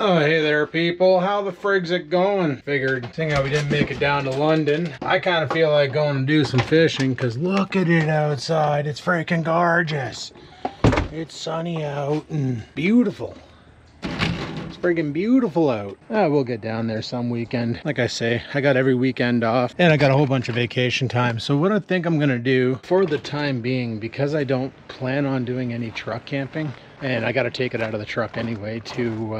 Oh, hey there, people. How the frig's it going? Figured, seeing how we didn't make it down to London, I kind of feel like going to do some fishing, because look at it outside. It's freaking gorgeous. It's sunny out and beautiful. It's freaking beautiful out. We'll get down there some weekend. Like I say, I got every weekend off, and I got a whole bunch of vacation time. So what I think I'm going to do for the time being, because I don't plan on doing any truck camping, and I got to take it out of the truck anyway to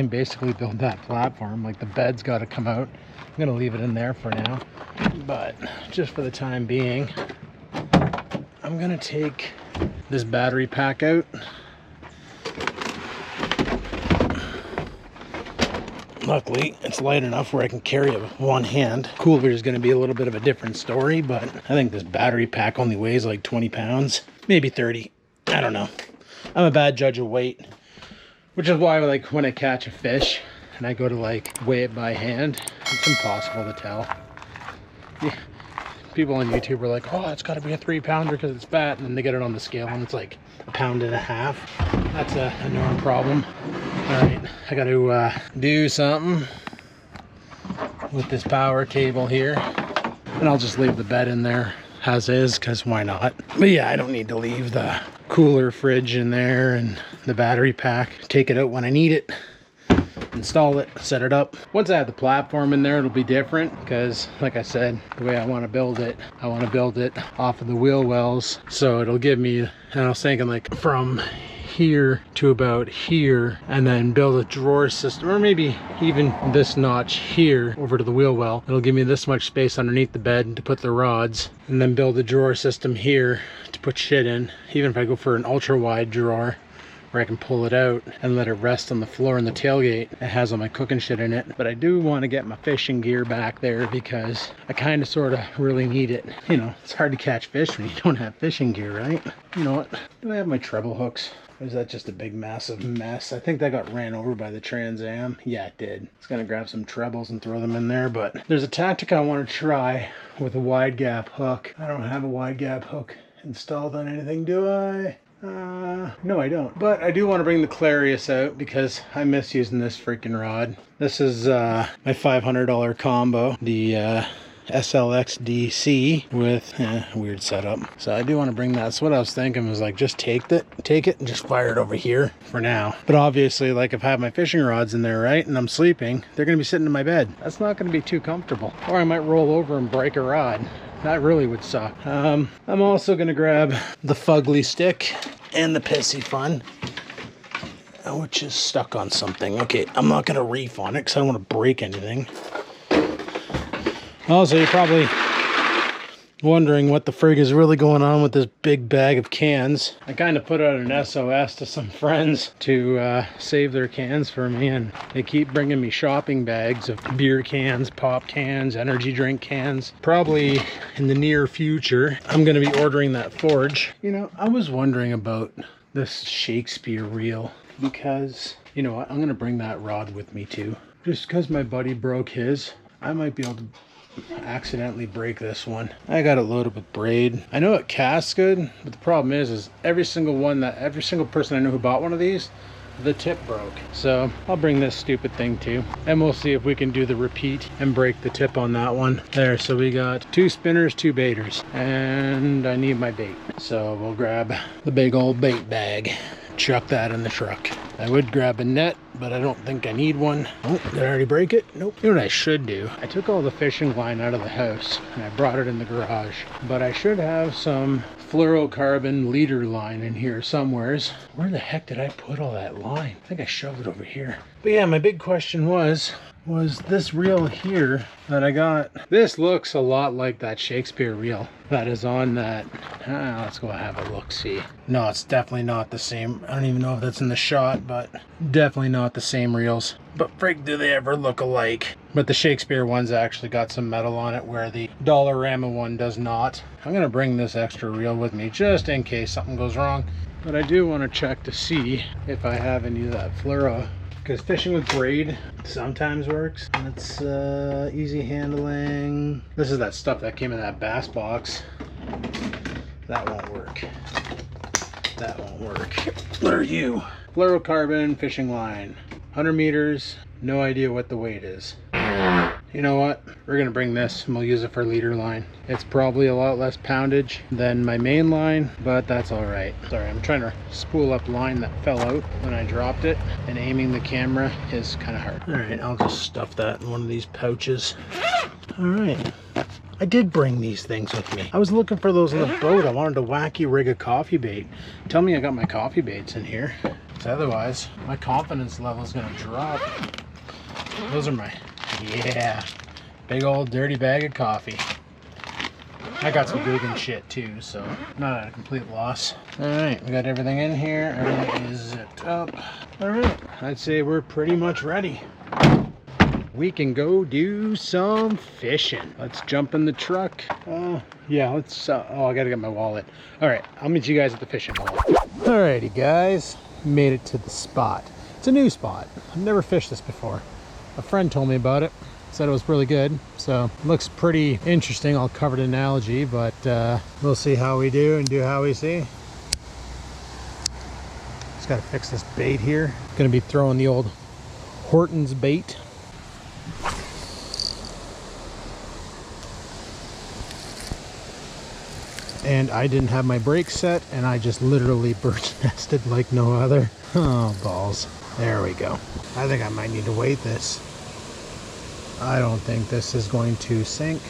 basically build that platform. Like the bed's got to come out. I'm going to leave it in there for now. But just for the time being, I'm going to take this battery pack out. Luckily, it's light enough where I can carry it with one hand. Cooler is going to be a little bit of a different story, but I think this battery pack only weighs like 20 pounds, maybe 30. I don't know. I'm a bad judge of weight, which is why like when I catch a fish and I go to like weigh it by hand, it's impossible to tell. Yeah. People on YouTube are like, oh, it's got to be a 3-pounder because it's fat, and then they get it on the scale and it's like 1.5 pounds. That's a known problem. All right, I got to do something with this power cable here, and I'll just leave the bed in there as is, because why not? But yeah, I don't need to leave the cooler fridge in there and the battery pack. Take it out when I need it, install it, set it up. Once I have the platform in there, it'll be different, because like I said, the way I want to build it off of the wheel wells, so it'll give me, and I was thinking like from here to about here, and then build a drawer system, or maybe even this notch here over to the wheel well. It'll give me this much space underneath the bed to put the rods, and then build a drawer system here to put shit in. Even if I go for an ultra wide drawer where I can pull it out and let it rest on the floor in the tailgate, it has all my cooking shit in it. But I do want to get my fishing gear back there, because I kind of sort of really need it. You know, it's hard to catch fish when you don't have fishing gear, right? You know what? Do I have my treble hooks? Or is that just a big massive mess? I think that got ran over by the Trans Am. Yeah, it did. It's gonna grab some trebles and throw them in there, but there's a tactic I want to try with a wide gap hook. I don't have a wide gap hook installed on anything, do I? No, I don't. But I do want to bring the Clarius out, because I miss using this freaking rod. This is my $500 combo. The SLX DC with weird setup. So I do want to bring that. So what I was thinking was like, just take it and just fire it over here for now. But obviously, like if I have my fishing rods in there, right, and I'm sleeping, they're going to be sitting in my bed. That's not going to be too comfortable. Or I might roll over and break a rod. That really would suck. I'm also going to grab the Fugly stick and the Pissy Fun, which is stuck on something. Okay, I'm not going to reef on it because I don't want to break anything. Also, you're probably wondering what the frig is really going on with this big bag of cans. I kind of put out an SOS to some friends to save their cans for me, and they keep bringing me shopping bags of beer cans, pop cans, energy drink cans. Probably in the near future, I'm going to be ordering that Forge. You know, I was wondering about this Shakespeare reel, because, you know what, I'm going to bring that rod with me too. Just because my buddy broke his, I might be able to accidentally break this one. I got it loaded with braid. I know it casts good, but the problem is every single person I know who bought one of these, the tip broke. So I'll bring this stupid thing too, and we'll see if we can do the repeat and break the tip on that one. There, so we got 2 spinners, 2 baiters, and I need my bait. So we'll grab the big old bait bag, chuck that in the truck. I would grab a net, but I don't think I need one. Oh, did I already break it? Nope. You know what I should do? I took all the fishing line out of the house and I brought it in the garage, but I should have some fluorocarbon leader line in here somewheres. Where the heck did I put all that line? I think I shoved it over here. But yeah, my big question was this reel here that I got. This looks a lot like that Shakespeare reel that is on that. Let's go have a look, see. No, it's definitely not the same. I don't even know if that's in the shot, but definitely not the same reels. But frig, do they ever look alike. But the Shakespeare one's actually got some metal on it, where the Dollarama one does not. I'm gonna bring this extra reel with me just in case something goes wrong. But I do want to check to see if I have any of that fluoro, because fishing with braid sometimes works. It's easy handling. This is that stuff that came in that bass box. That won't work. That won't work. What are you? Fluorocarbon fishing line. 100 meters, no idea what the weight is. You know what? We're gonna bring this and we'll use it for leader line. It's probably a lot less poundage than my main line, but that's all right. Sorry, I'm trying to spool up line that fell out when I dropped it, and aiming the camera is kind of hard. All right, I'll just stuff that in one of these pouches. All right. I did bring these things with me. I was looking for those on the boat. I wanted to wacky rig a coffee bait. Tell me I got my coffee baits in here. Otherwise, my confidence level is gonna drop. Those are my, yeah, big old dirty bag of coffee. I got some vegan shit too, so not at a complete loss. All right, we got everything in here. Everything is zipped up. All right, I'd say we're pretty much ready. We can go do some fishing. Let's jump in the truck. Yeah, let's, oh, I gotta get my wallet. All right, I'll meet you guys at the fishing hole. Alrighty guys, made it to the spot. It's a new spot. I've never fished this before. A friend told me about it, said it was really good. So looks pretty interesting, all covered in algae, but we'll see how we do and do how we see. Just gotta fix this bait here. Gonna be throwing the old Horton's bait. And I didn't have my brakes set, and I just literally bird nested like no other. Oh, balls. There we go. I think I might need to weight this. I don't think this is going to sink.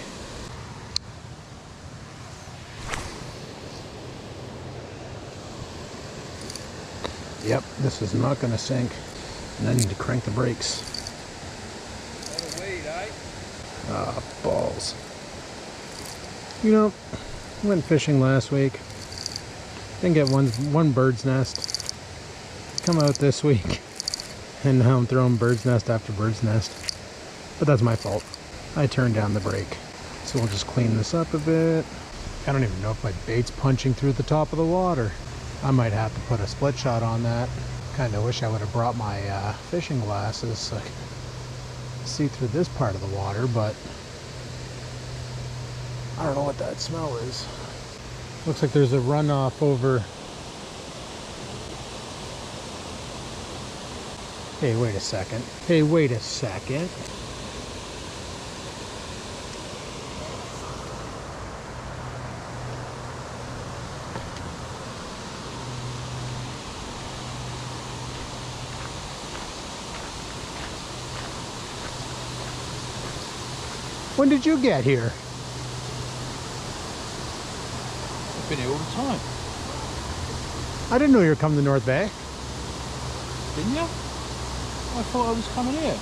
Yep, this is not going to sink. And I need to crank the brakes. Ah, balls. You know, I went fishing last week. Didn't get one bird's nest. Come out this week, and now I'm throwing bird's nest after bird's nest. But that's my fault. I turned down the brake. So we'll just clean this up a bit. I don't even know if my bait's punching through the top of the water. I might have to put a split shot on that. Kind of wish I would have brought my fishing glasses so I could see through this part of the water, but I don't know what that smell is. Looks like there's a runoff over. Hey, wait a second. Hey, wait a second. When did you get here? I've been here all the time. I didn't know you were coming to North Bay. Didn't you? I thought I was coming here.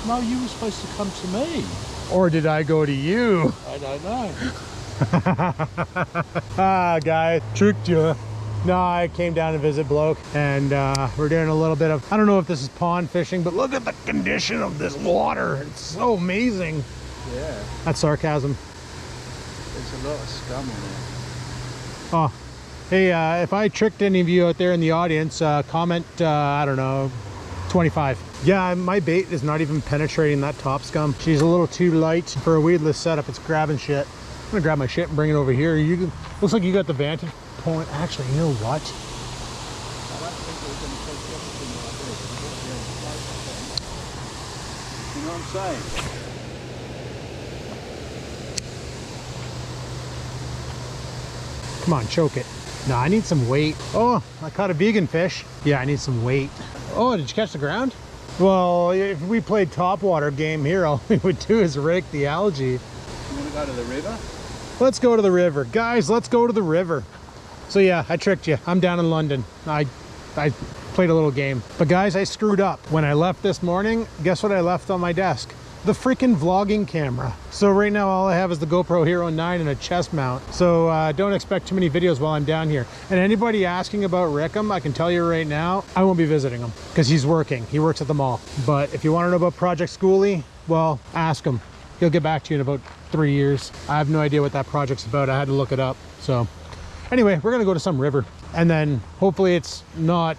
No, you were supposed to come to me. Or did I go to you? I don't know. Ah, guy, tricked you. No, I came down to visit Bloke, and we're doing a little bit of, I don't know if this is pond fishing, but look at the condition of this water. It's so amazing. Yeah. That's sarcasm. There's a lot of scum in there. Oh, hey, if I tricked any of you out there in the audience, comment, I don't know, 25. Yeah, my bait is not even penetrating that top scum. She's a little too light for a weedless setup. It's grabbing shit. I'm gonna grab my shit and bring it over here. Looks like you got the vantage point. Actually, you know what? I don't think we're going to take everything like this. You know what I'm saying? Come on, choke it. No, I need some weight. Oh, I caught a vegan fish. Yeah, I need some weight. Oh, did you catch the ground? Well, if we played topwater game here, all we would do is rake the algae. You want to go to the river? Let's go to the river. Guys, let's go to the river. So yeah, I tricked you. I'm down in London. I played a little game. But guys, I screwed up. When I left this morning, guess what I left on my desk? The freaking vlogging camera. So right now all I have is the GoPro Hero 9 and a chest mount. So don't expect too many videos while I'm down here. And anybody asking about Rickham, I can tell you right now, I won't be visiting him because he's working. He works at the mall. But if you want to know about Project Schoolie, well, ask him. He'll get back to you in about 3 years. I have no idea what that project's about. I had to look it up. So anyway, we're gonna go to some river, and then hopefully it's not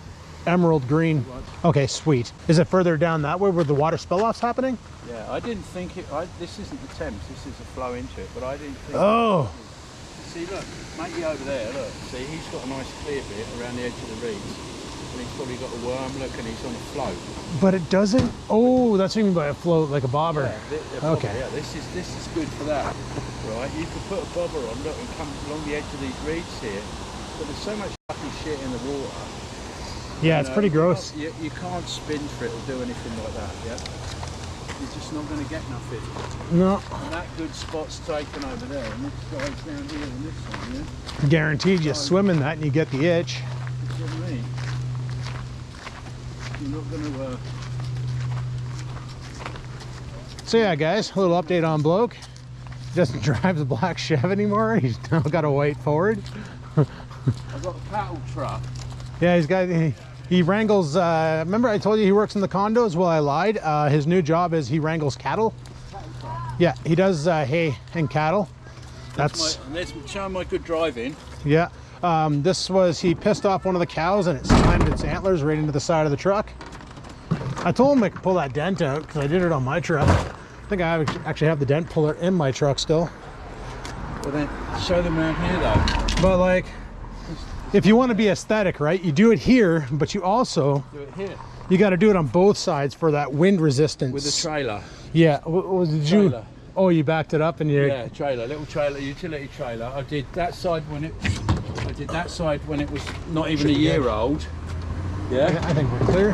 emerald green. Okay, sweet. Is it further down that way where the water spill-off's happening? Yeah, I didn't think it. This isn't the Thames. This is a flow into it, but I didn't think. Oh. See, look, matey over there. Look, see, he's got a nice clear bit around the edge of the reeds. and he's probably got a worm. Look, and he's on a float. But it doesn't. Oh, that's what you mean by a float, like a bobber. Okay. Yeah, this is good for that, right? You can put a bobber on, look, and come along the edge of these reeds here. But there's so much fucking shit in the water. Yeah, it's pretty gross. You can't spin for it or do anything like that. Yeah. You're just not going to get nothing. No. And that good spot's taken over there, and this guy's down here on this one, yeah? Guaranteed you swim in that and you get the itch. You know what I mean? You're not going to... So yeah, guys, a little update on Bloke. He doesn't drive the black Chev anymore. He's now got a white Ford. I've got a cattle truck. Yeah, he wrangles, remember I told you he works in the condos? Well, I lied. His new job is he wrangles cattle. Yeah, he does hay and cattle. That's showing my good driving. Yeah. He pissed off one of the cows and it slammed its antlers right into the side of the truck. I told him I could pull that dent out because I did it on my truck. I think I actually have the dent puller in my truck still. Well then, show them around here though. But like, if you want to be aesthetic, right, you do it here, but you also do it here. You got to do it on both sides for that wind resistance. With the trailer. Yeah. Did you? Trailer. Oh, you backed it up and you. Yeah, trailer, little trailer, utility trailer. I did that side when it was not even a year old. Yeah. I think we're clear.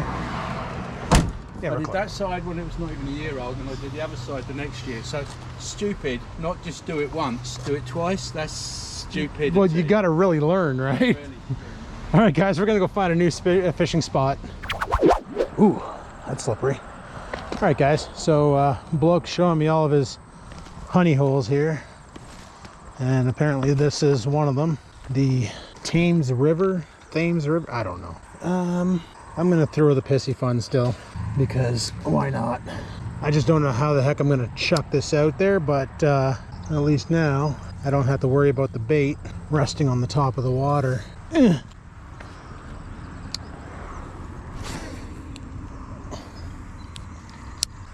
Yeah, I did that side when it was not even a year old, and I did the other side the next year. So stupid, not just do it once, do it twice. That's stupid. Well, you got to really learn, right? Really. All right, guys, we're gonna go find a new fishing spot. Ooh, that's slippery. All right, guys. So Bloke's showing me all of his honey holes here, and apparently this is one of them. The Thames River. I don't know. I'm gonna throw the pissy fun still, because why not? I just don't know how the heck I'm gonna chuck this out there, but at least now I don't have to worry about the bait resting on the top of the water.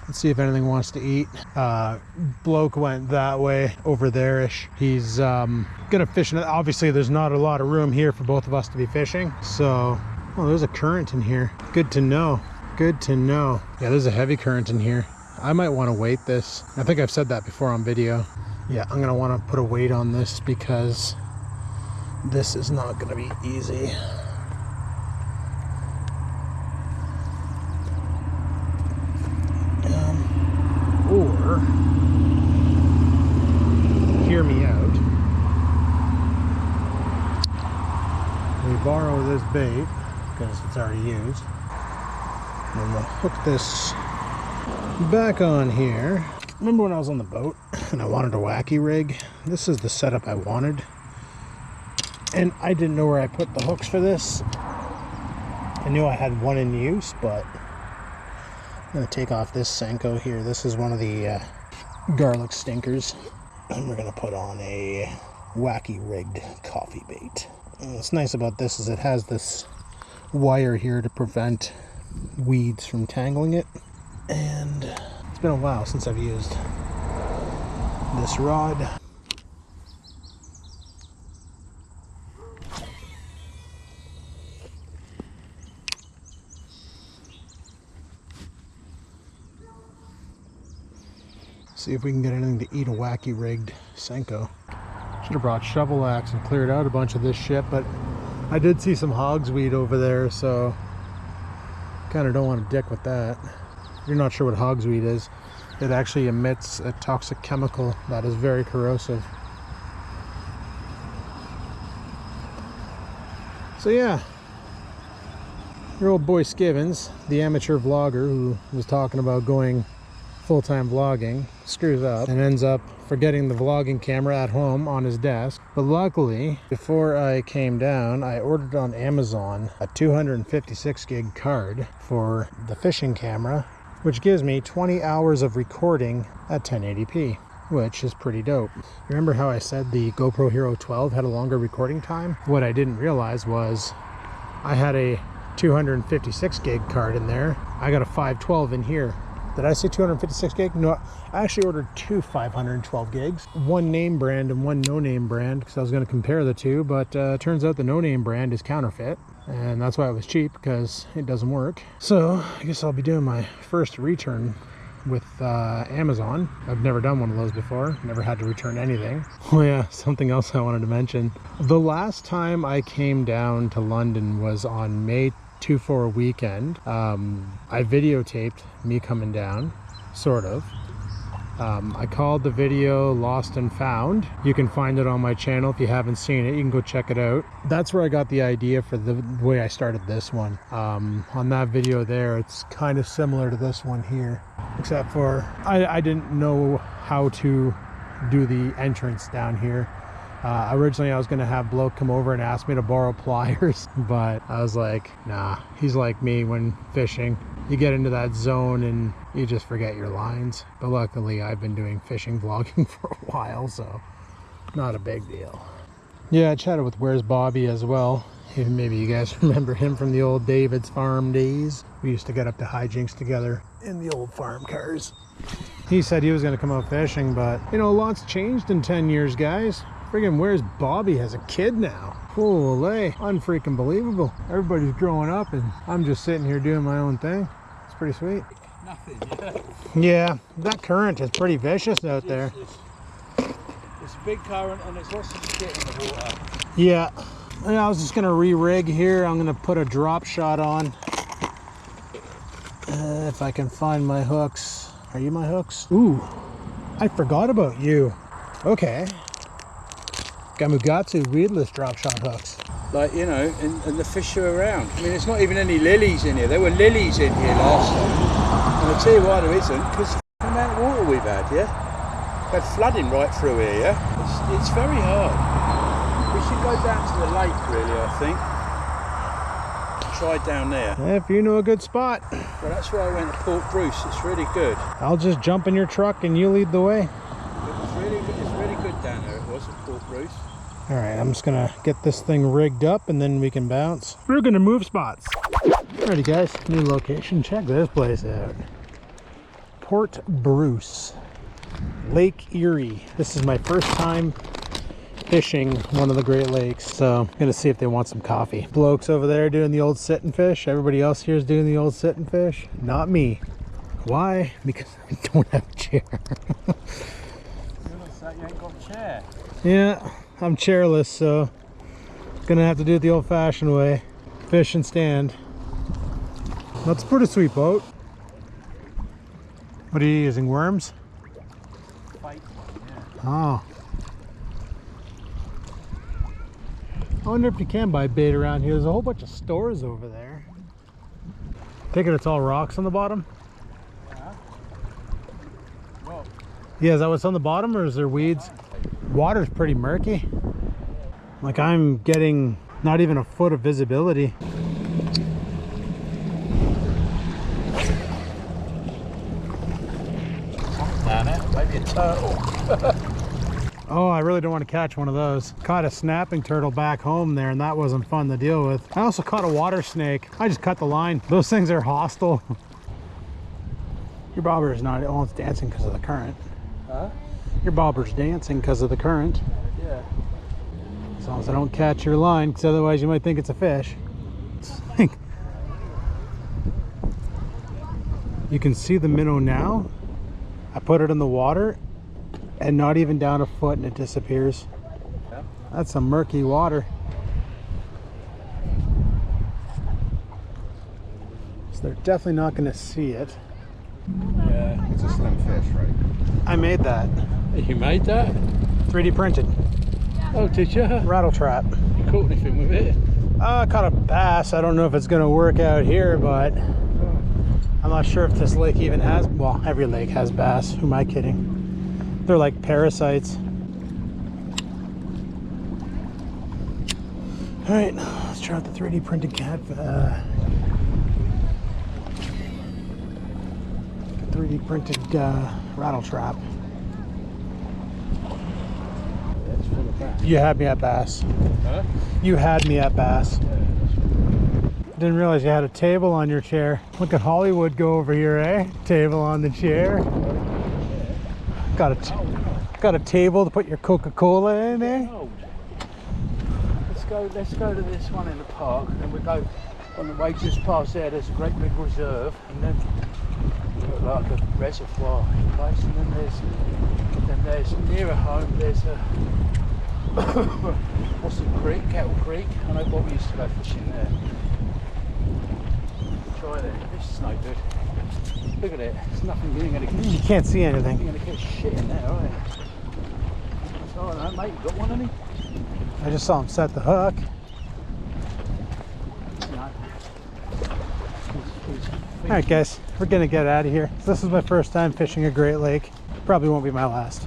Let's see if anything wants to eat. Bloke went that way, over there-ish. He's gonna fish. Obviously there's not a lot of room here for both of us to be fishing, so oh, there's a current in here. Good to know. Good to know. Yeah, there's a heavy current in here. I might want to weight this. I think I've said that before on video. Yeah, I'm gonna want to put a weight on this because this is not gonna be easy. Or hear me out. We borrow this bait because it's already used, and we'll hook this back on here. Remember when I was on the boat and I wanted a wacky rig? This is the setup I wanted, and I didn't know where I put the hooks for this. I knew I had one in use, but I'm going to take off this Senko here. This is one of the garlic stinkers, and we're going to put on a wacky rigged coffee bait. And what's nice about this is it has this wire here to prevent weeds from tangling it, and it's been a while since I've used this rod. See if we can get anything to eat a wacky rigged Senko. Should have brought shovel axe and cleared out a bunch of this shit, but I did see some hogsweed over there, so kind of don't want to dick with that. If you're not sure what hogsweed is, it actually emits a toxic chemical that is very corrosive. So yeah, your old boy Skivens, the amateur vlogger who was talking about going full-time vlogging, screws up and ends up forgetting the vlogging camera at home on his desk. But luckily, before I came down, I ordered on Amazon a 256 gig card for the fishing camera, which gives me 20 hours of recording at 1080p, which is pretty dope. Remember how I said the GoPro Hero 12 had a longer recording time? What I didn't realize was I had a 256 gig card in there. I got a 512 in here. Did I say 256 gig? No, I actually ordered two 512 gigs. One name brand and one no-name brand, because I was going to compare the two, but turns out the no-name brand is counterfeit. and that's why it was cheap, because it doesn't work. So I guess I'll be doing my first return with Amazon. I've never done one of those before, never had to return anything. Oh yeah, something else I wanted to mention. The last time I came down to London was on May 24 weekend. I videotaped me coming down, sort of. I called the video Lost and Found. You can find it on my channel. If you haven't seen it, you can go check it out. That's where I got the idea for the way I started this one. On that video there, it's kind of similar to this one here, except for I didn't know how to do the entrance down here. Originally I was gonna have bloke come over and ask me to borrow pliers, but I was like, nah. He's like me when fishing. You get into that zone and you just forget your lines. But luckily I've been doing fishing vlogging for a while, so not a big deal. Yeah, I chatted with Where's Bobby as well. Maybe you guys remember him from the old David's Farm days. We used to get up to hijinks together in the old farm cars. He said he was gonna come out fishing, but you know, a lot's changed in 10 years, guys. Friggin' Where's Bobby has a kid now. Holy, unfreaking believable. Everybody's growing up and I'm just sitting here doing my own thing. It's pretty sweet. Nothing, yeah. Yeah, that current is pretty vicious out there. It's a big current and there's lots of shit in the water. Yeah. I was just gonna re-rig here. I'm gonna put a drop shot on. If I can find my hooks. Are you my hooks? Ooh, I forgot about you. Okay. Gamugatsu weedless drop shot hooks. Like, you know, and the fish are around. I mean, there's not even any lilies in here. There were lilies in here last time. And I'll tell you why there isn't, because the amount of water we've had, yeah? We've had flooding right through here, yeah? It's very hard. We should go down to the lake, really, I think. Try down there. If you know a good spot. Well, that's why I went to Port Bruce. It's really good. I'll just jump in your truck and you lead the way. It's really good. It's really good down there. It was at Port Bruce. All right, I'm just gonna get this thing rigged up and then we can bounce. We're gonna move spots. Alrighty guys, new location. Check this place out. Port Bruce, Lake Erie. This is my first time fishing one of the Great Lakes, so I'm gonna see if they want some coffee. Blokes over there doing the old sit and fish. Everybody else here is doing the old sit and fish. Not me. Why? Because I don't have a chair. You ain't got a chair. Yeah, I'm chairless, so gonna have to do it the old-fashioned way. Fish and stand. That's a pretty sweet boat. What are you using, worms? Bait, yeah. Oh. I wonder if you can buy bait around here. There's a whole bunch of stores over there. Thinking it's all rocks on the bottom? Yeah. Well, Yeah, is that what's on the bottom, or is there weeds? Water's pretty murky. Like, I'm getting not even a foot of visibility. down it. Maybe a turtle. Oh, I really don't want to catch one of those. Caught a snapping turtle back home there, and that wasn't fun to deal with. I also caught a water snake. I just cut the line. Those things are hostile. Your bobber is not, oh, it's dancing because of the current. Huh? Your bobber's dancing because of the current. Yeah. As long as I don't catch your line, because otherwise you might think it's a fish. You can see the minnow now. I put it in the water and not even down a foot and it disappears. Yeah. That's some murky water. So they're definitely not going to see it. Yeah. It's a slim fish, right? I made that. You made that? 3D printed. Oh, did you? Rattle trap. You caught anything with it? I caught a bass. I don't know if it's going to work out here, but I'm not sure if this lake even has, well, every lake has bass. Who am I kidding? They're like parasites. All right, let's try out the 3D printed cat. 3D printed rattle trap. It's full of bass. You had me at bass. Huh? You had me at bass. Didn't realize you had a table on your chair. Look at Hollywood go over here, eh? Table on the chair. Got a table to put your Coca-Cola in, eh? Let's let's go to this one in the park, and then we go on the way just past there. There's a great big reserve, and then like a reservoir place, and then there's nearer home. There's a what's the creek? Kettle Creek. I know Bobby used to go fishing there. Try there. This is no good. Look at it. There's nothing. You ain't gonna get. You can't see anything. You're gonna get shit in there, aren't you? It's all right, mate. You got one, haven't you? I just saw him set the hook. No. All right, guys, we're gonna get out of here. This is my first time fishing a Great Lake. Probably won't be my last.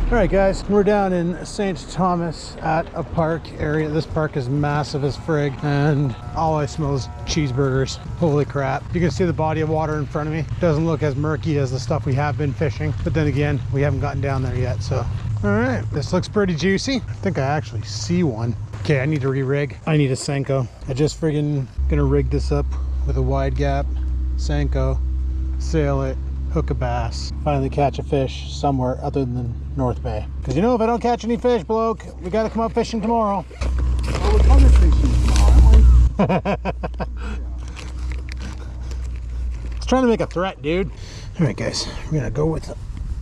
All right, guys, we're down in St. Thomas at a park area. This park is massive as frig, and all I smell is cheeseburgers. Holy crap. You can see the body of water in front of me. Doesn't look as murky as the stuff we have been fishing, but then again, we haven't gotten down there yet, so. All right, this looks pretty juicy. I think I actually see one. Okay, I need to re-rig. I need a Senko. I just friggin' gonna rig this up with a wide gap Senko, sail it, hook a bass, finally catch a fish somewhere other than North Bay. Because you know, if I don't catch any fish, bloke, we gotta come up fishing tomorrow. Well, we're coming fishing tomorrow, aren't we? I was trying to make a threat, dude. All right, guys, we're gonna go with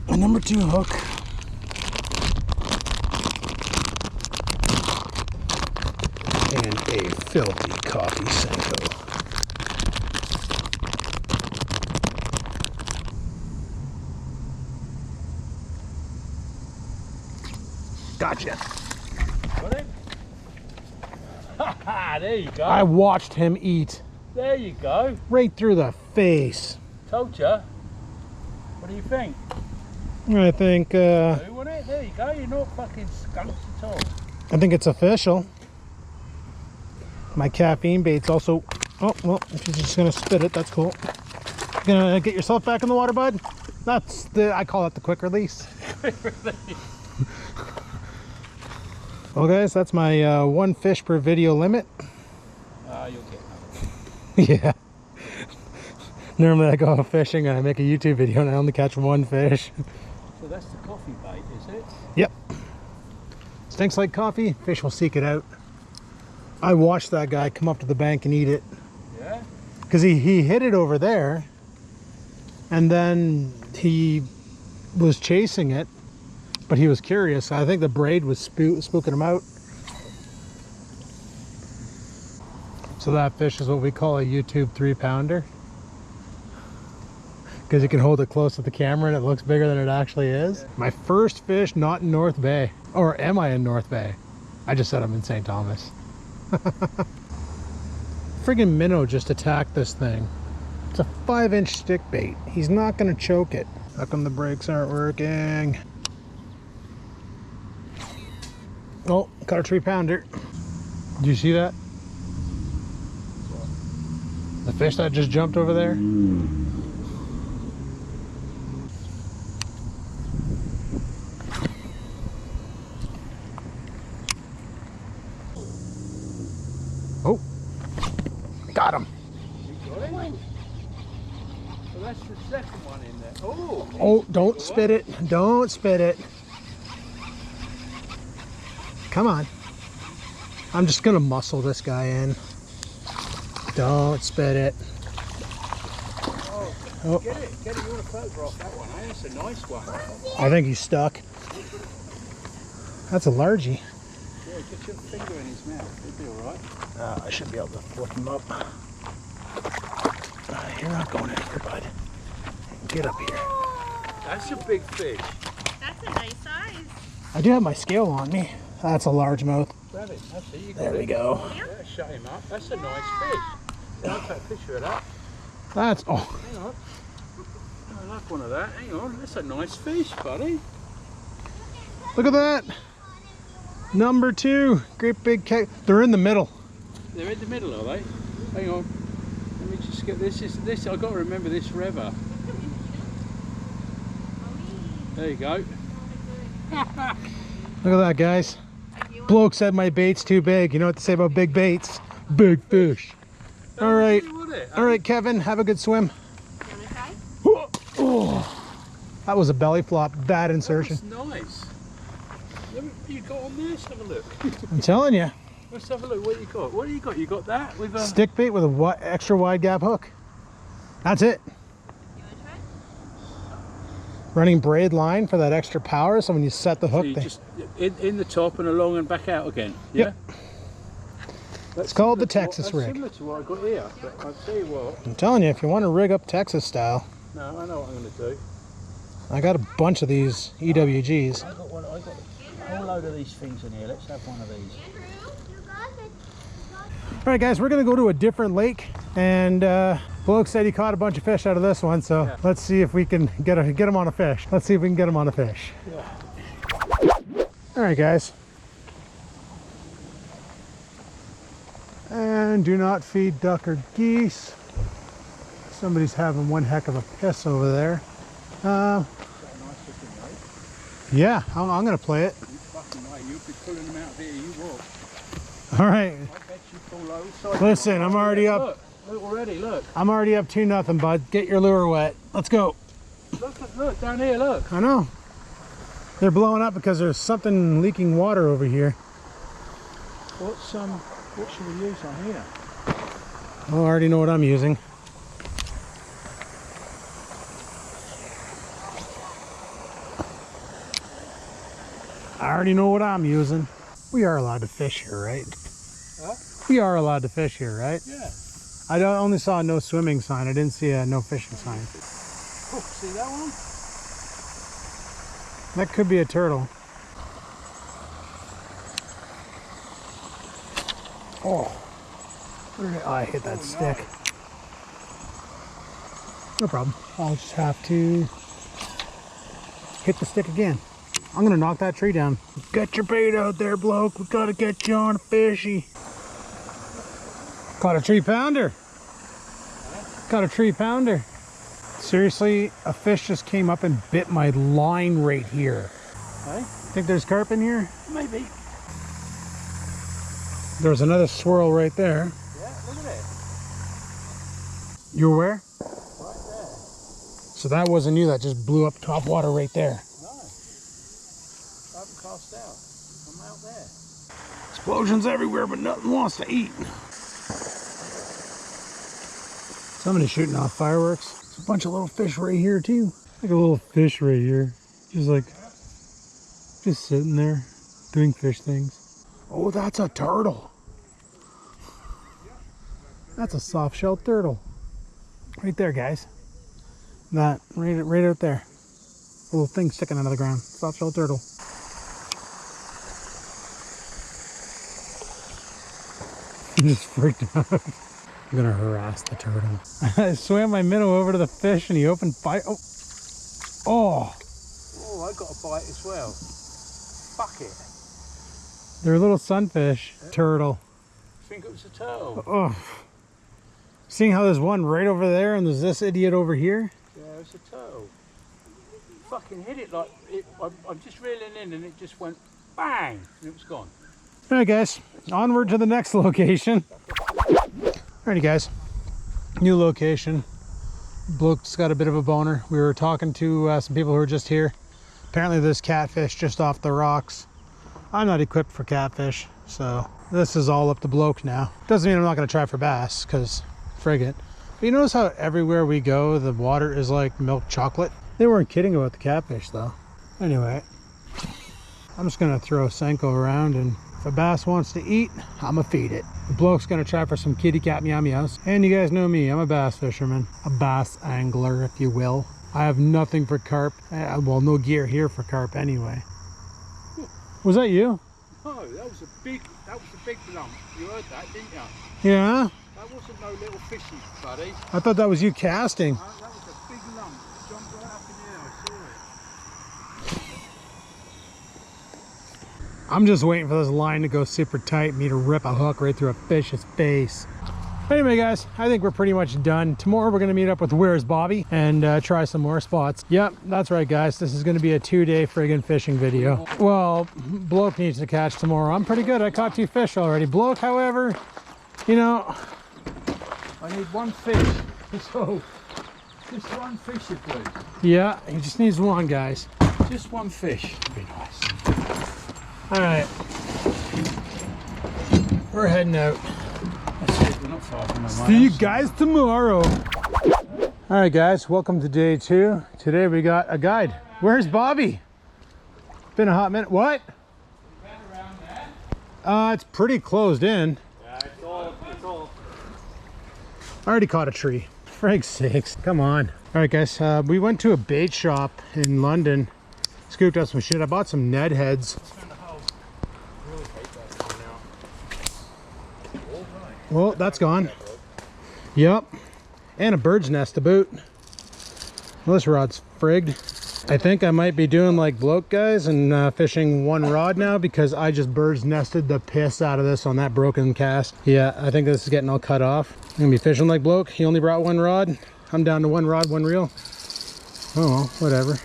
a number 2 hook. And a filthy coffee Senko. Gotcha. Got it? Ha! There you go. I watched him eat There you go. right through the face. Told ya. What do you think? I think Who want it? There you go. You're not fucking skunked at all. I think it's official. My caffeine bait's also. Oh well, if you're just gonna spit it, that's cool. You gonna get yourself back in the water, bud? That's the I call it the quick release. Well, guys, that's my 1 fish per video limit. You'll get another. Yeah. Normally I go fishing and I make a YouTube video and I only catch 1 fish. So that's the coffee bait, is it? Yep. Stinks like coffee, fish will seek it out. I watched that guy come up to the bank and eat it. Yeah? Because he hit it over there and then he was chasing it, but he was curious. I think the braid was spooking him out. So that fish is what we call a YouTube 3-pounder. Because you can hold it close to the camera and it looks bigger than it actually is. My first fish not in North Bay. Or am I in North Bay? I just said I'm in St. Thomas. Friggin' minnow just attacked this thing. It's a 5-inch stick bait. He's not gonna choke it. How come the brakes aren't working? Oh, got a 3-pounder. Did you see that? The fish that just jumped over there? Oh, got him. You got it? So that's the second one in there. Oh! Oh, don't spit it. Don't spit it. Come on. I'm just gonna muscle this guy in. Don't spit it. Oh. Get it. You want to photograph that one, eh? It's a nice one. I think he's stuck. That's a largie. Yeah, get your finger in his mouth. He'll be alright. I should be able to flip him up. You're not going anywhere, bud. Get up here. That's a big fish. That's a nice size. I do have my scale on me. That's a largemouth. Grab it. That's it. You got There we it. go. Yeah, shut him up. That's a nice fish. I'll take a picture of that. That's oh. Hang on. I like one of that. Hang on. That's a nice fish, buddy. Look at that. Number 2. Great big cat. They're in the middle. They're in the middle, are they? Hang on. Let me just get this. This I've got to remember this river. There you go. Look at that, guys. Bloke said my bait's too big. You know what to say about big baits? Big fish. All right. All right, Kevin. Have a good swim. You want to try? Oh, that was a belly flop. Bad insertion. That's nice. What you got on there? Let's have a look. I'm telling you. Let's have a look. What you got? What do you got? You got that with a Stick bait with a extra wide gap hook. That's it. You want to try? Running braid line for that extra power, so when you set the hook, so you they, just in the top and along and back out again. Yeah. Yep. It's called the Texas that's rig. Similar to what I got here. But I'll tell you what. I'm telling you, if you want to rig up Texas style, No, I know what I'm going to do. I got a bunch of these EWGs. I got one. I got a whole load of these things in here. Let's have one of these. All right, guys, we're gonna go to a different lake, and Bloke said he caught a bunch of fish out of this one, so Yeah. let's see if we can get him on a fish. Let's see if we can get him on a fish. Yeah. All right, guys. And do not feed duck or geese. Somebody's having one heck of a piss over there. Yeah, I'm gonna play it. You fucking way. You'll be pulling them out of here. You will. All right. I bet you pull over. Listen, I'm already up. Look already. Look. I'm already up 2-0, bud. Get your lure wet. Let's go. Look down here. Look. I know. They're blowing up because there's something leaking water over here. What should we use on here? Oh, I already know what I'm using. I already know what I'm using. We are allowed to fish here, right? Huh? We are allowed to fish here, right? Yeah. I only saw a no swimming sign. I didn't see a no fishing sign. Oh, see that one? That could be a turtle. Oh, I hit that stick. No problem. I'll just have to hit the stick again. I'm gonna knock that tree down. Get your bait out there, bloke. We gotta get you on a fishy. Caught a 3-pounder. Got a 3-pounder. Seriously, a fish just came up and bit my line right here. Hey? Think there's carp in here? Maybe. There's another swirl right there. Yeah, look at it. You were where? Right there. So that wasn't you, that just blew up top water right there. No. I haven't cast out. I'm out there. Explosions everywhere, but nothing wants to eat. Somebody's shooting off fireworks. There's a bunch of little fish right here too. Like a little fish right here. Just sitting there, doing fish things. Oh, that's a turtle. That's a soft-shelled turtle. Right there, guys. That, right out there. A little thing sticking out of the ground. Soft-shelled turtle. He just freaked out. I'm gonna harass the turtle. I swam my minnow over to the fish and he opened fire. Oh. Oh. Oh, I got a bite as well. Fuck it. They're a little sunfish. Turtle. I think it was a turtle. Oh. Seeing how there's one right over there and there's this idiot over here? Yeah, it's a turtle. Fucking hit it like it. I'm just reeling in and it just went bang and it was gone. All right, guys. Onward to the next location. Alrighty, guys. New location. Bloke's got a bit of a boner. We were talking to some people who were just here. Apparently there's catfish just off the rocks. I'm not equipped for catfish, so this is all up to Bloke now. Doesn't mean I'm not going to try for bass, because frig it. But you notice how everywhere we go, the water is like milk chocolate? They weren't kidding about the catfish, though. Anyway, I'm just going to throw Senko around, and if a bass wants to eat, I'm going to feed it. The Bloke's going to try for some kitty cat meow meows. And you guys know me, I'm a bass fisherman. A bass angler, if you will. I have nothing for carp. Well, no gear here for carp anyway. Was that you? Oh, that was a big lump. You heard that, didn't you? Yeah? That wasn't no little fishy, buddy. I thought that was you casting. That was a big lump. Jumped right up in the air. I saw it. I'm just waiting for this line to go super tight, me to rip a hook right through a fish's face. But anyway, guys, I think we're pretty much done. Tomorrow we're going to meet up with Where's Bobby and try some more spots. Yep, that's right, guys. This is going to be a 2-day friggin' fishing video. Well, Bloke needs to catch tomorrow. I'm pretty good. I caught 2 fish already. Bloke, however, you know, I need one fish. So, just one fish, please. yeah, he just needs one, guys. Just one fish. Be nice. All right, we're heading out. We're not far from the See you guys tomorrow. All right, guys, welcome to day 2. Today we got a guide. Where's Bobby? Been a hot minute. What? It's pretty closed in. Yeah, it's all. I already caught a tree. Frig's sakes, come on. All right, guys, we went to a bait shop in London, scooped up some shit. I bought some Ned heads. Well, that's gone. Yep, and a bird's nest to boot. Well, this rod's frigged. I think I might be doing like Bloke guys and fishing one rod now, because I just bird's nested the piss out of this on that broken cast. Yeah, I think this is getting all cut off. I'm gonna be fishing like Bloke. He only brought one rod. I'm down to one rod, one reel. Oh well, whatever.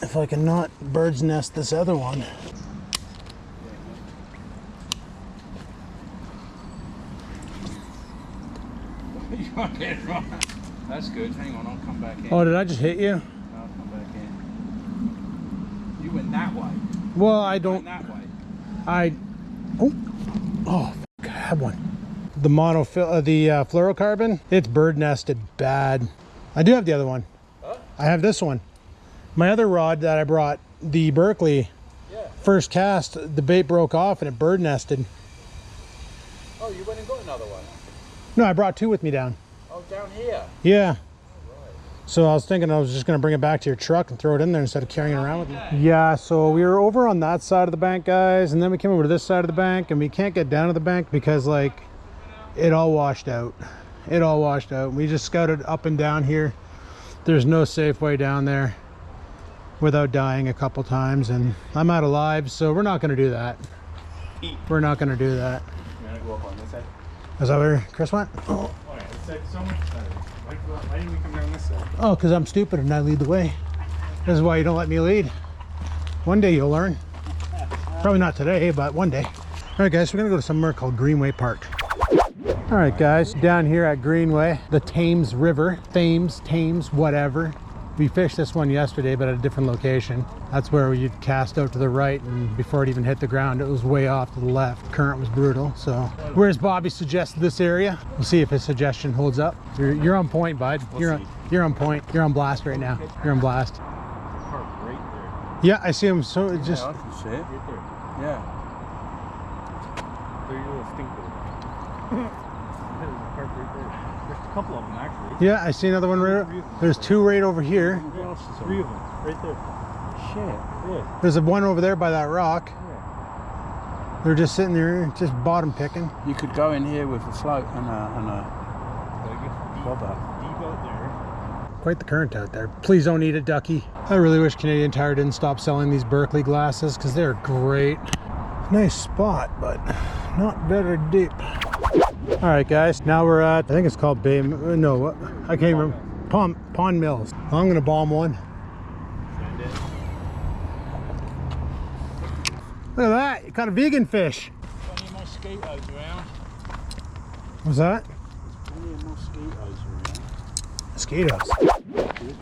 If I can not bird's nest this other one. That's good. Hang on, I'll come back in. Oh, did I just hit you? I'll come back in. You went that way. Well, I You don't. went that way. Oh, fuck, I had one. The fluorocarbon, it's bird nested bad. I do have the other one. Huh? I have this one. My other rod that I brought, the Berkeley, first cast, the bait broke off and it bird nested. Oh, you went and got another one? No, I brought 2 with me down. Oh, down here? Yeah. So I was thinking I was just gonna bring it back to your truck and throw it in there instead of carrying it around with me. Yeah, so we were over on that side of the bank, guys, and then we came over to this side of the bank, and we can't get down to the bank because like it all washed out. It all washed out. We just scouted up and down here. There's no safe way down there without dying a couple times, and I'm out of lives, so we're not gonna do that. We're not gonna do that. You wanna go up on this side? Is that where Chris went? Oh yeah, this side's so much better. Why didn't we come down this side? Oh, because I'm stupid and I lead the way. This is why you don't let me lead. One day you'll learn. Probably not today, but one day. All right, guys, we're gonna go to somewhere called Greenway Park. All right, guys, down here at Greenway, the Thames River, Thames, whatever. We fished this one yesterday, but at a different location. That's where you'd cast out to the right, and before it even hit the ground, it was way off to the left. Current was brutal. So whereas Bobby suggested this area, we'll see if his suggestion holds up. You're on point, bud. You're on point. You're on blast right now. You're on blast. Park right Yeah, I see him. So it just Yeah, I can see it. there. Right there. Yeah. There's your little stink bug. There's a park right there. There's a couple of them actually. yeah, I see another one. There's 2 right over here. Where else is there? 3 of them. Right there. Shit. Yeah. There's a one over there by that rock. Yeah. They're just sitting there, just bottom picking. You could go in here with a float and a Gotta get bobber. deep out there. Quite the current out there. Please don't eat it, ducky. I really wish Canadian Tire didn't stop selling these Berkeley glasses because they're great. Nice spot, but not very deep. All right, guys. Now we're at, I think it's called Bay. No, what? I can't remember. Pond Mills. I'm gonna bomb one. Send it. Look at that. You caught a vegan fish. Plenty of mosquitoes around. What's that? Plenty of mosquitoes around. Mosquitoes.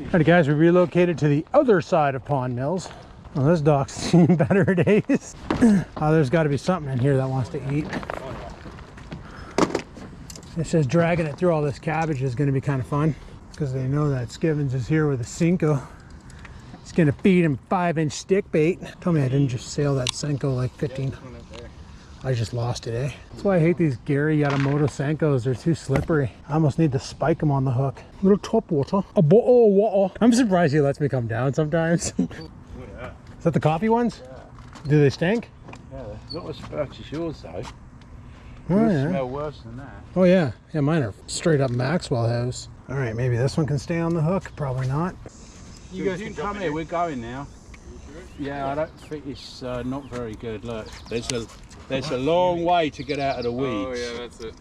All right, guys. We relocated to the other side of Pond Mills. Well, this dock's seen better days. Oh, there's got to be something in here that wants to eat. It says dragging it through all this cabbage is going to be kind of fun because they know that Skivens is here with a Senko. It's going to feed him 5-inch stick bait. Tell me I didn't just sail that Senko like 15. I just lost it, eh? That's why I hate these Gary Yamamoto Senkos. They're too slippery. I almost need to spike them on the hook. Little top water. A bottle of water. I'm surprised he lets me come down sometimes. Is that the coffee ones? Yeah. Do they stink? Yeah, not as bad as yours though. Oh, Yours yeah. smell worse than that. Oh yeah, yeah, mine are straight up Maxwell House. All right, maybe this one can stay on the hook. Probably not. You guys can come here. We're going now. Yeah, I don't think it's not very good. Look, there's a long way to get out of the weeds. Oh yeah, that's it.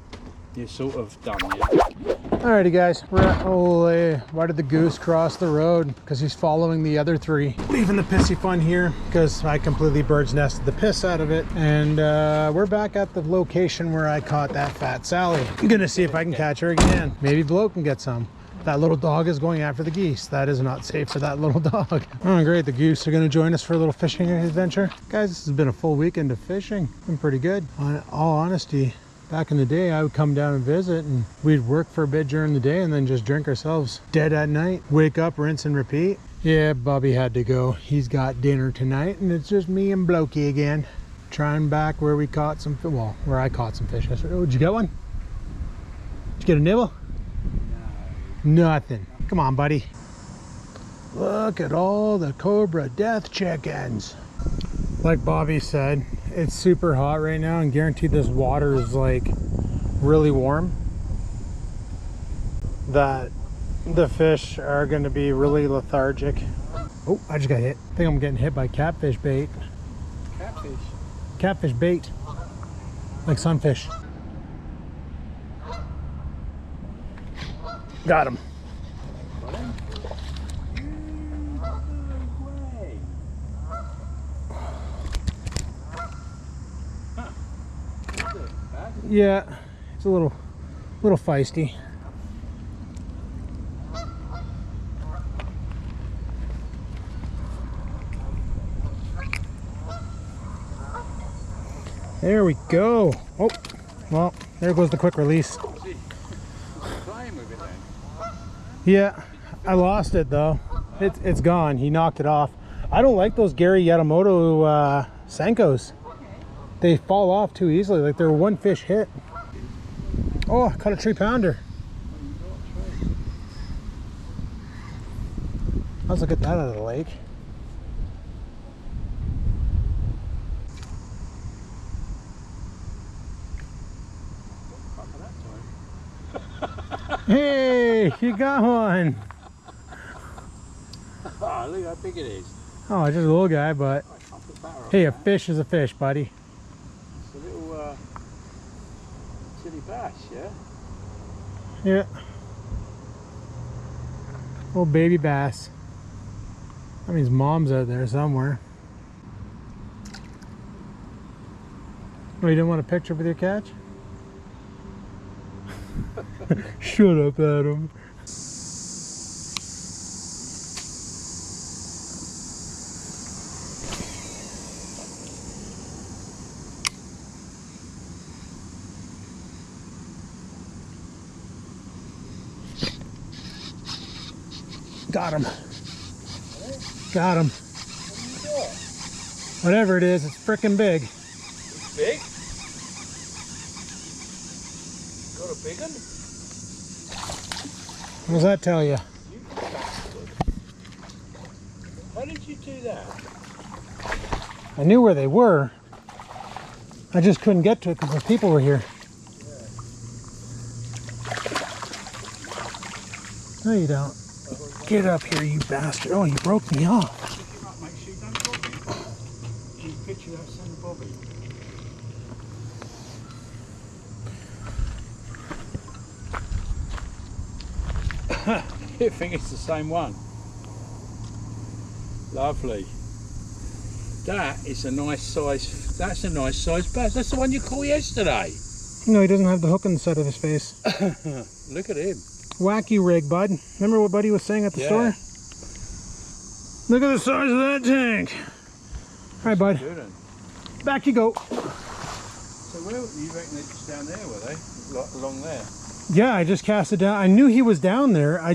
You're sort of done. Yeah. Alrighty, guys, we're at Ole. Why did the goose cross the road? Because he's following the other 3. Leaving the pissy fun here because I completely bird's nested the piss out of it. And we're back at the location where I caught that fat Sally. I'm gonna see if I can catch her again. Maybe Bloke can get some. That little dog is going after the geese. That is not safe for that little dog. Oh, great. The goose are going to join us for a little fishing adventure. Guys, this has been a full weekend of fishing. Been pretty good. In all honesty, back in the day, I would come down and visit and we'd work for a bit during the day and then just drink ourselves dead at night. Wake up, rinse and repeat. Yeah, Bobby had to go. He's got dinner tonight and it's just me and Blokey again. Trying back where we caught some, well, where I caught some fish. Oh, did you get one? Did you get a nibble? Nothing. Come on, buddy. Look at all the Cobra Death chickens. Like Bobby said, it's super hot right now and guaranteed this water is like really warm. That the fish are going to be really lethargic. Oh, I just got hit. I think I'm getting hit by catfish bait. Catfish? Catfish bait. Like sunfish. Got him. Yeah, it's a little feisty. There we go. Oh, well, there goes the quick release. Yeah, I lost it though. It's gone. He knocked it off. I don't like those Gary Yamamoto Senkos. They fall off too easily. Like they're one fish hit. Oh, I caught a 3-pounder. Let's look at that out of the lake. Hey, you got one. Oh, look how big it is. Oh, just a little guy, but hey, a fish is a fish, buddy. It's a little silly bass, yeah? Yeah. Little baby bass. That means mom's out there somewhere. Oh, you didn't want a picture with your catch? Shut up, Adam. Got him. Got him. Whatever it is, it's freaking big. It's big? Got a big one? What does that tell you? You bastard. How did you do that? I knew where they were. I just couldn't get to it because the people were here. No, you don't. Get up here, you bastard. Oh, you broke me off. Pick him up, make sure you don't drop him. Can you picture that son Bobby? You think it's the same one? Lovely. That is a nice size. That's a nice size bass. That's the one you caught yesterday. No, he doesn't have the hook in the side of his face. Look at him. Wacky rig, bud. Remember what Buddy was saying at the store? Look at the size of that tank. All right, bud. Good one. Back you go. So where you reckon they're just down there, were they? Like along there? Yeah, I just cast it down. I knew he was down there. I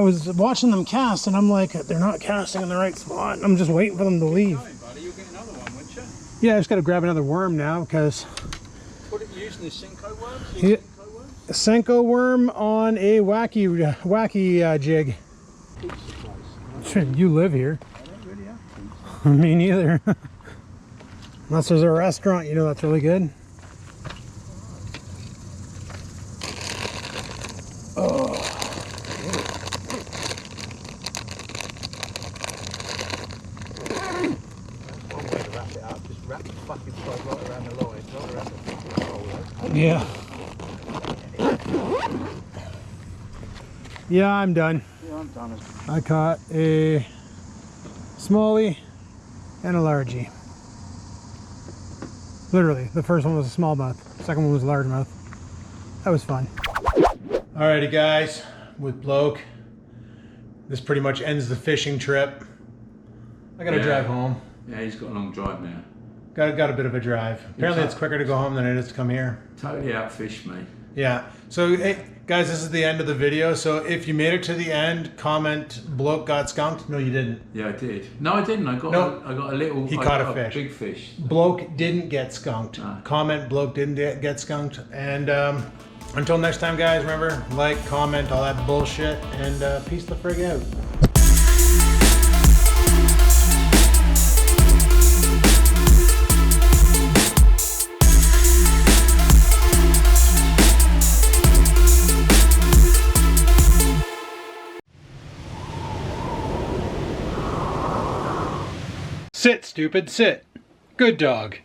was watching them cast, and I'm like, they're not casting in the right spot. I'm just waiting for them to leave. Going, buddy. You'll get another one, won't you? Yeah, I just got to grab another worm now because What are you using? The Senko worms? Yeah. Senko worms? a Senko worm on a wacky jig. You live here. I don't really have to. Me neither. Unless there's a restaurant, you know that's really good. Oh. One way to wrap it up, just wrap the fucking side right around the line, not around the fucking hole. Yeah. Yeah, I'm done. Yeah, I'm done. I caught a smallie and a largie. Literally, the first one was a smallmouth, the second one was a largemouth. That was fun. Alrighty guys, with Bloke. This pretty much ends the fishing trip. I gotta Yeah. drive home. Yeah, he's got a long drive now. Got a bit of a drive. Apparently it's quicker to go home than it is to come here. Totally outfished me. Yeah. So, hey, guys, this is the end of the video. So if you made it to the end, comment, Bloke got skunked. No, you didn't. Yeah, I did. No, I didn't. I got a little. He I caught got a fish. Big fish. Bloke didn't get skunked. No. Comment, Bloke didn't get skunked. And until next time, guys, remember, like, comment, all that bullshit. And peace the frig out. Sit, stupid, sit. Good dog.